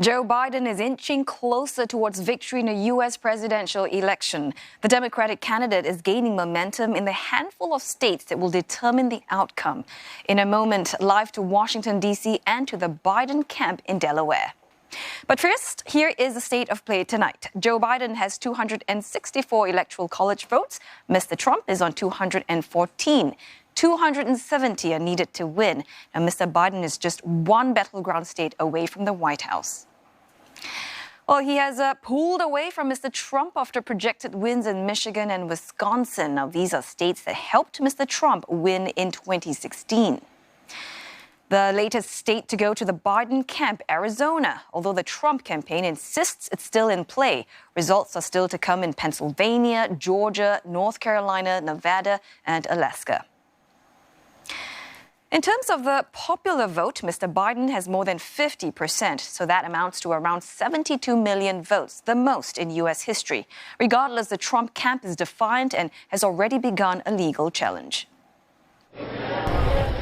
Joe Biden is inching closer towards victory in a U.S. presidential election. The Democratic candidate is gaining momentum in the handful of states that will determine the outcome. In a moment, live to Washington, D.C. and to the Biden camp in Delaware. But first, here is the state of play tonight. Joe Biden has 264 electoral college votes. Mr. Trump is on 214. 270 are needed to win. Now, Mr. Biden is just one battleground state away from the White House. Well, he has pulled away from Mr. Trump after projected wins in Michigan and Wisconsin. Now, these are states that helped Mr. Trump win in 2016. The latest state to go to the Biden camp, Arizona. Although the Trump campaign insists it's still in play, results are still to come in Pennsylvania, Georgia, North Carolina, Nevada, and Alaska. In terms of the popular vote, Mr. Biden has more than 50%, so that amounts to around 72 million votes, the most in U.S. history. Regardless, the Trump camp is defiant and has already begun a legal challenge.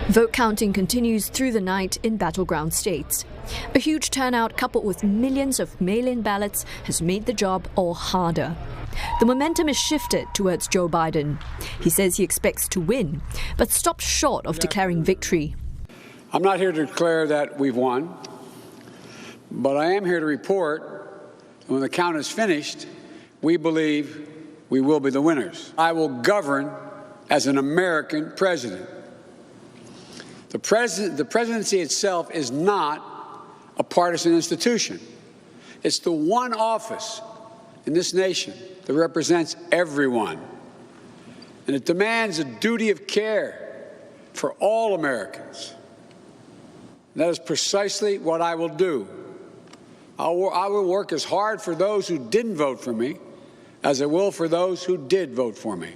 Vote counting continues through the night in battleground states. A huge turnout coupled with millions of mail-in ballots has made the job all harder. The momentum is shifted towards Joe Biden. He says he expects to win, but stops short of declaring victory. I'm not here to declare that we've won, but I am here to report that when the count is finished, we believe we will be the winners. I will govern as an American president. The presidency itself is not a partisan institution. It's the one office in this nation that represents everyone. And it demands a duty of care for all Americans. And that is precisely what I will do. I will work as hard for those who didn't vote for me as I will for those who did vote for me.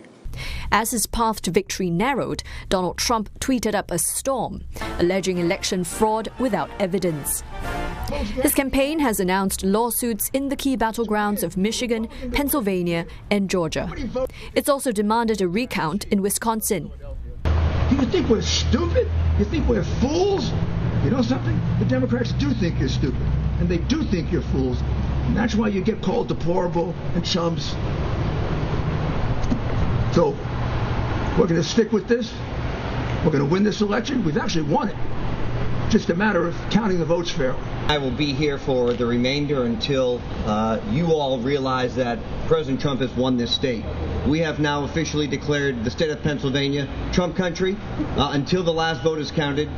As his path to victory narrowed, Donald Trump tweeted up a storm, alleging election fraud without evidence. His campaign has announced lawsuits in the key battlegrounds of Michigan, Pennsylvania, and Georgia. It's also demanded a recount in Wisconsin. Do you think we're stupid? You think we're fools? You know something? The Democrats do think you're stupid, and they do think you're fools. And that's why you get called deplorable and chumps. So, we're going to stick with this. We're going to win this election. We've actually won it. Just a matter of counting the votes fairly. I will be here for the remainder until you all realize that President Trump has won this state. We have now officially declared the state of Pennsylvania Trump country until the last vote is counted.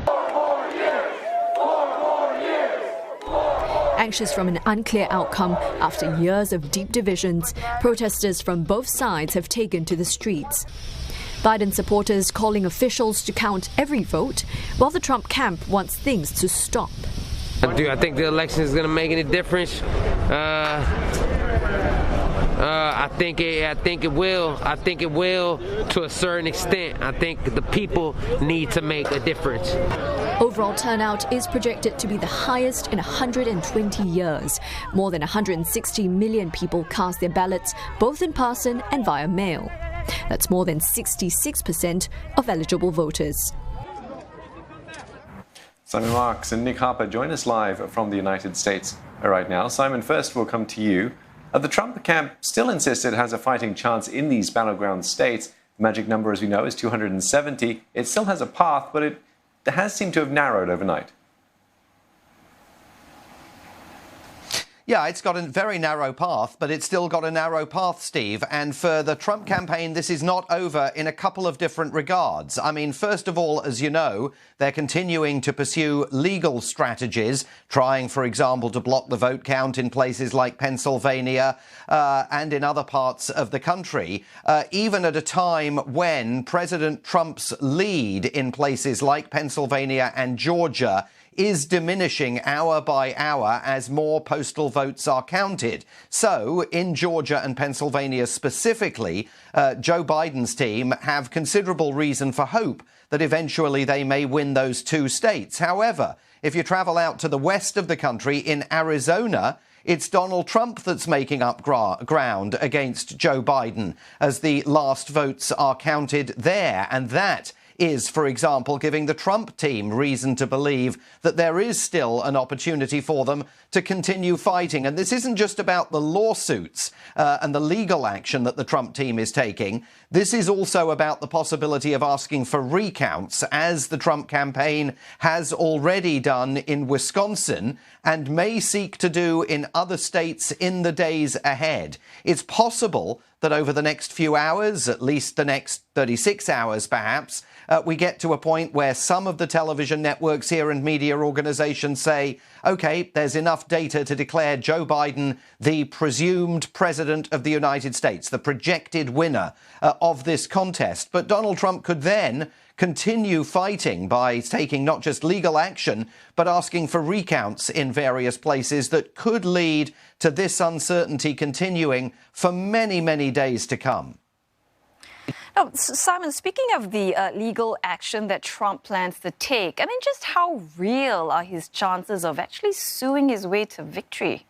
Anxious from an unclear outcome after years of deep divisions, protesters from both sides have taken to the streets. Biden supporters calling officials to count every vote, while the Trump camp wants things to stop. Do I think the election is going to make any difference? I think it will. I think it will to a certain extent. I think the people need to make a difference. Overall turnout is projected to be the highest in 120 years. More than 160 million people cast their ballots, both in person and via mail. That's more than 66% of eligible voters. Simon Marks and Nick Harper join us live from the United States right now. Simon, first we'll come to you. The Trump camp still insists it has a fighting chance in these battleground states. The magic number, as we know, is 270. It still has a path, but it has seemed to have narrowed overnight. Yeah, it's got a very narrow path, but it's still got a narrow path, Steve. And for the Trump campaign, this is not over in a couple of different regards. I mean, first of all, as you know, they're continuing to pursue legal strategies, trying, for example, to block the vote count in places like Pennsylvania and in other parts of the country, even at a time when President Trump's lead in places like Pennsylvania and Georgia is diminishing hour by hour as more postal votes are counted. So, in Georgia and Pennsylvania specifically, Joe Biden's team have considerable reason for hope that eventually they may win those two states. However, if you travel out to the west of the country, in Arizona, it's Donald Trump that's making up ground against Joe Biden as the last votes are counted there. And that is, for example, giving the Trump team reason to believe that there is still an opportunity for them to continue fighting. And this isn't just about the lawsuits and the legal action that the Trump team is taking. This is also about the possibility of asking for recounts, as the Trump campaign has already done in Wisconsin and may seek to do in other states in the days ahead. It's possible that over the next few hours, at least the next 36 hours perhaps, we get to a point where some of the television networks here and media organizations say, OK, there's enough data to declare Joe Biden the presumed president of the United States, the projected winner of this contest. But Donald Trump could then continue fighting by taking not just legal action, but asking for recounts in various places that could lead to this uncertainty continuing for many, many days to come. Now, Simon, speaking of the legal action that Trump plans to take, I mean, just how real are his chances of actually suing his way to victory?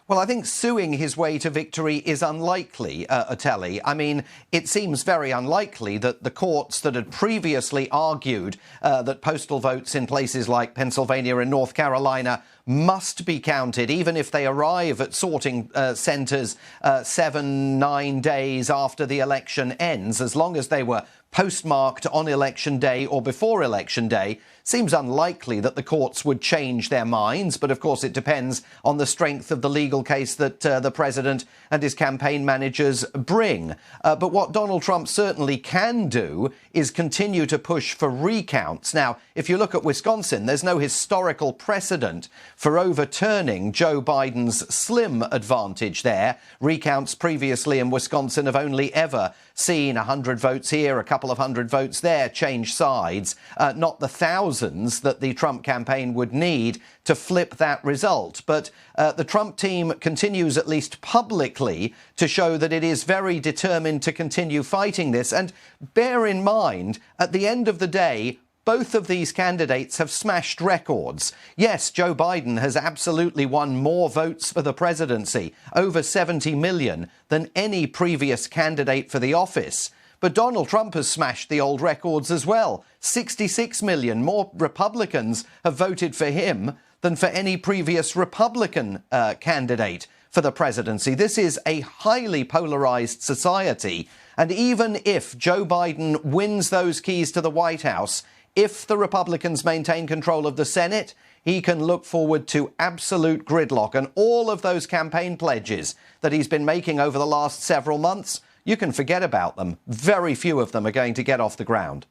Well, I think suing his way to victory is unlikely, Otelli. I mean, it seems very unlikely that the courts that had previously argued that postal votes in places like Pennsylvania and North Carolina must be counted, even if they arrive at sorting centres 7-9 days after the election ends, as long as they were postmarked on election day or before election day. Seems unlikely that the courts would change their minds, but of course it depends on the strength of the legal case that the president and his campaign managers bring. But what Donald Trump certainly can do is continue to push for recounts. Now, if you look at Wisconsin, there's no historical precedent for overturning Joe Biden's slim advantage there. Recounts previously in Wisconsin have only ever seen 100 votes here, a couple of hundred votes there change sides, not the thousands that the Trump campaign would need to flip that result. But the Trump team continues, at least publicly, to show that it is very determined to continue fighting this. And bear in mind, at the end of the day, both of these candidates have smashed records. Yes, Joe Biden has absolutely won more votes for the presidency, over 70 million, than any previous candidate for the office. But Donald Trump has smashed the old records as well. 66 million more Republicans have voted for him than for any previous Republican candidate for the presidency. This is a highly polarized society. And even if Joe Biden wins those keys to the White House, if the Republicans maintain control of the Senate, he can look forward to absolute gridlock. And all of those campaign pledges that he's been making over the last several months, you can forget about them. Very few of them are going to get off the ground.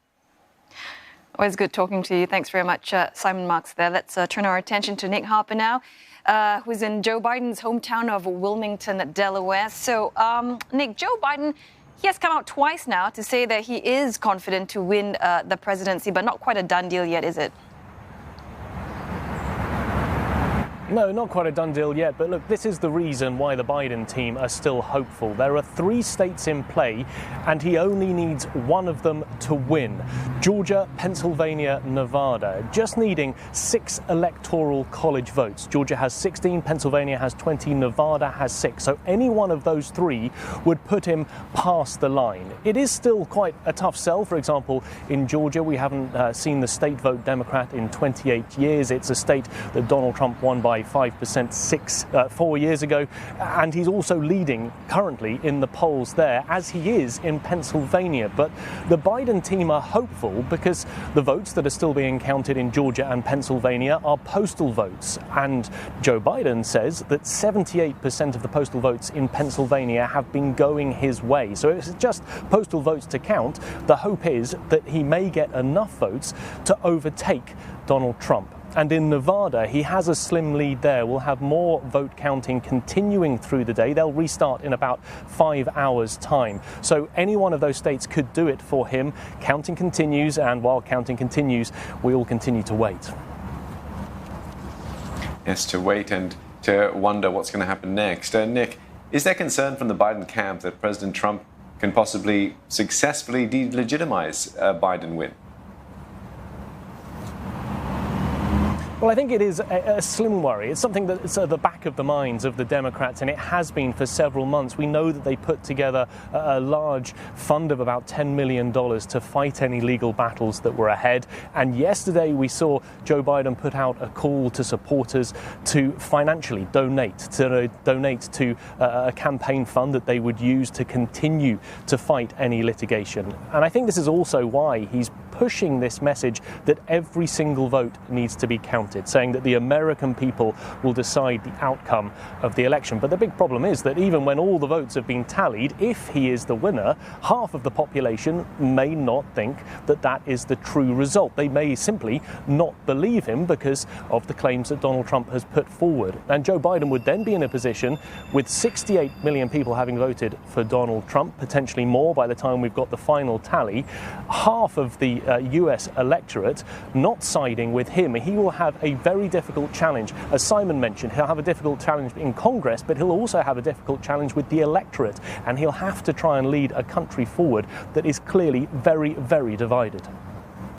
Always good talking to you. Thanks very much, Simon Marks there. Let's turn our attention to Nick Harper now, who's in Joe Biden's hometown of Wilmington, Delaware. So, Nick, Joe Biden, he has come out twice now to say that he is confident to win the presidency, but not quite a done deal yet, is it? No, not quite a done deal yet, but look, this is the reason why the Biden team are still hopeful. There are 3 states in play, and he only needs one of them to win. Georgia, Pennsylvania, Nevada, just needing 6 electoral college votes. Georgia has 16, Pennsylvania has 20, Nevada has 6. So any one of those 3 would put him past the line. It is still quite a tough sell. For example, in Georgia, we haven't seen the state vote Democrat in 28 years. It's a state that Donald Trump won by 5% 4 years ago, and he's also leading currently in the polls there, as he is in Pennsylvania. But the Biden team are hopeful because the votes that are still being counted in Georgia and Pennsylvania are postal votes, and Joe Biden says that 78% of the postal votes in Pennsylvania have been going his way. So it's just postal votes to count. The hope is that he may get enough votes to overtake Donald Trump. And in Nevada, he has a slim lead there. We'll have more vote counting continuing through the day. They'll restart in about 5 hours' time. So any one of those states could do it for him. Counting continues, and while counting continues, we all continue to wait. Yes, to wait and to wonder what's going to happen next. Nick, is there concern from the Biden camp that President Trump can possibly successfully delegitimize a Biden win? Well, I think it is a slim worry. It's something that's at the back of the minds of the Democrats, and it has been for several months. We know that they put together a large fund of about $10 million to fight any legal battles that were ahead. And yesterday we saw Joe Biden put out a call to supporters to financially donate to a campaign fund that they would use to continue to fight any litigation. And I think this is also why he's pushing this message that every single vote needs to be counted, saying that the American people will decide the outcome of the election. But the big problem is that even when all the votes have been tallied, if he is the winner, half of the population may not think that that is the true result. They may simply not believe him because of the claims that Donald Trump has put forward. And Joe Biden would then be in a position with 68 million people having voted for Donald Trump, potentially more by the time we've got the final tally, half of the US electorate not siding with him. He will have a very difficult challenge. As Simon mentioned, he'll have a difficult challenge in Congress, but he'll also have a difficult challenge with the electorate, and he'll have to try and lead a country forward that is clearly very, very divided.